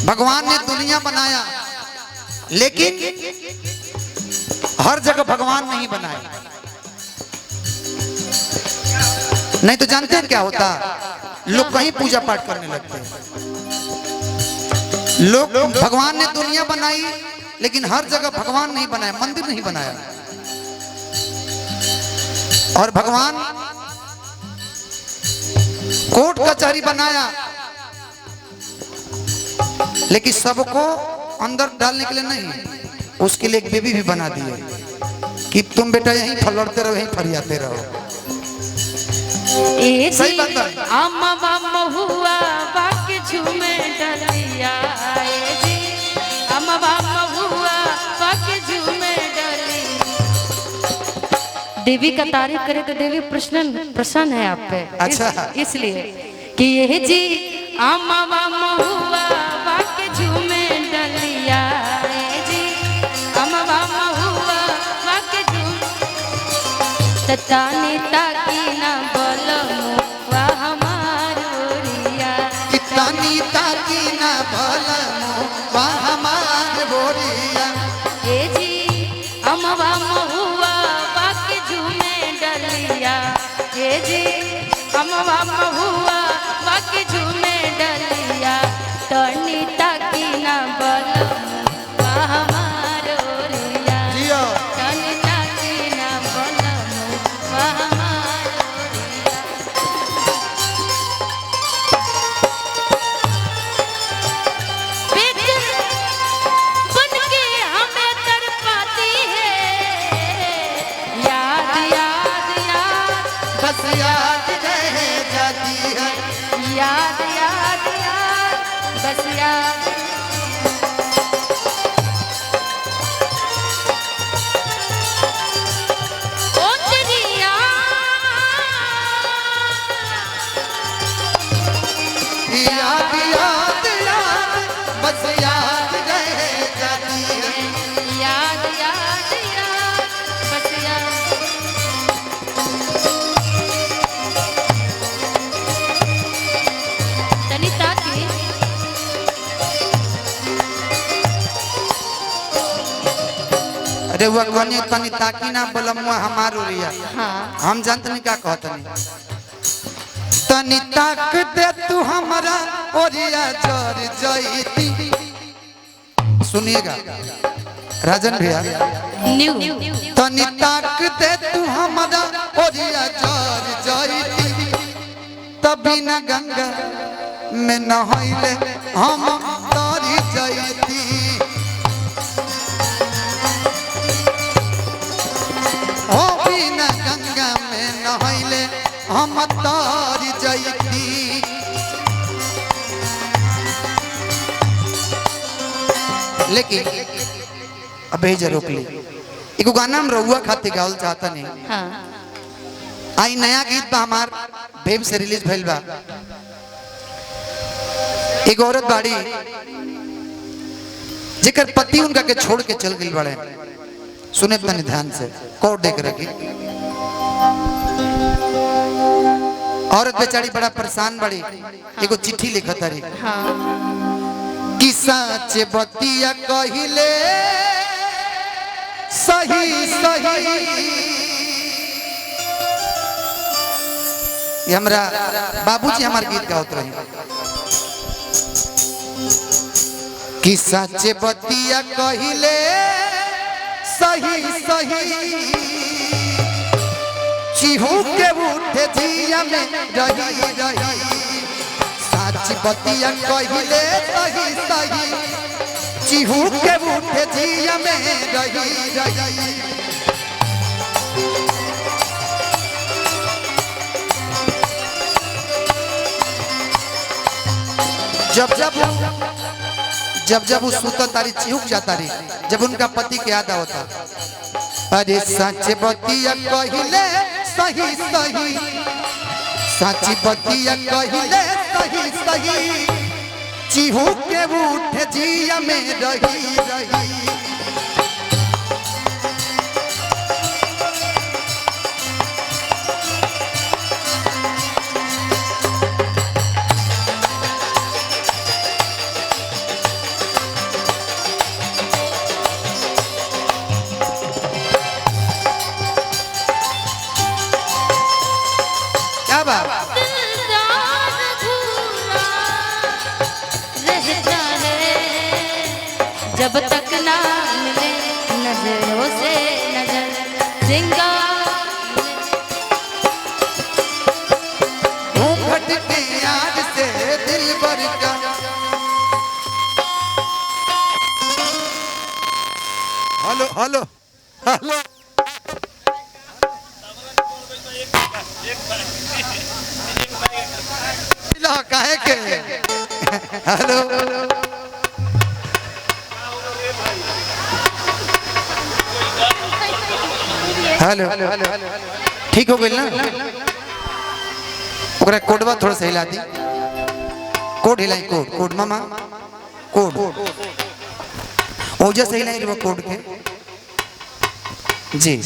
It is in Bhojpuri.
भगवान ने दुनिया बनाया लेकिन हर जगह भगवान नहीं बनाए। नहीं तो जानते हैं क्या होता, लोग कहीं पूजा पाठ करने लगते हैं। लोग भगवान ने दुनिया बनाई लेकिन हर जगह भगवान नहीं बनाया, मंदिर नहीं बनाया। और भगवान कोर्ट कचहरी बनाया लेकिन सबको अंदर डालने के लिए नहीं, उसके लिए एक बेबी भी बना दिए कि तुम बेटा यहीं फलड़ते रहो, यहीं फरियाते रहो। सही बात है। अम्मा बाम्मा हुआ बाकी झूमे डलिया, अम्मा बाम्मा हुआ बाकी झूमे डलिया। देवी का तारीफ करे तो देवी प्रसन्न है आप पे। अच्छा, इसलिए कि ये जी अम्मा बाम्मा हुआ बाकी झूमे डलिया, जी अम्मा बाम्मा हुआ बाकी झूमे तानी ताकी ना बोलो मुआ हमार बोरिया, तानी ताकी ना बोलो मुआ हमार बोरिया। ए जी अम्मा बाम्मा हुआ बाकी झूमे डलिया, ए जी अम्मा बाम्मा हुआ बाकी झूमे डलिया। तानी ताकी ना बोलो मुआ हमार बोरिया, तानी ताकी ना बोलो मुआ हमार बोरिया। बेचैन बनके हमें तड़पाती है, याद याद याद बस याद रह जाती है, याद याद याद बस याद। ओ तेरी याद याद याद बस याद रह जाती है। याद याद याद बस याद। तनिता की अरे वो कने तनी ताकी ना बोलमुआ हमार ओरिया। हाँ हम जानते नहीं क्या कहतनी, तनी ताक दे तू हमारा ओरिया जर जईती। सुनिएगा राजन भैया, न्यू तनी ताक दे तू हमारा ओरिया जर जईती। तभी न गंगा में नहाइले हम तारी जईती। हो बिना गंगा में नहाइले हम तारी जईती। लेकिन अबे जरूर रोक ली, एगो गाना हम रहुआ खाते गावल चाहता नहीं। हाँ आई नया गीत बा हमार वेब से रिलीज भइल बा। एक औरत बाड़ी जेकर पति उनका के छोड़ के चल गई बड़े। सुने तनी ध्यान से, कोड देख रखी। औरत बेचारी बड़ा परेशान बड़ी, एगो चिट्ठी लिखत रही। हाँ कि सच बतिया कहिले सही सही। ये हमरा बाबूजी हमार गीत गावत रहे कि सच बतिया कहिले सही सही। चिहू के उठे जिया में रही रही। सच बतिया कहिले सही सही। चिहू के उठे जिया में रही रही। जब वो सुता तारी चिहुक जाता रही, जब उनका पति के याद होता। अरे सच बतिया कहिले सही सही। सच बतिया कहिले सही सही। चिहू के उठे जिया में रही रही। जब तक ना मिले नजरों से नजर सिंगार भटके आज से दिल भर का। हेलो हेलो हेलो काहे के हेलो हेलो ठीक हो गई ना? ओकरा कोडवा थोड़ा सा हिला दी। कोड हिलाई कोड कोड मामा कोड ओजा से हिलाई कोड के जी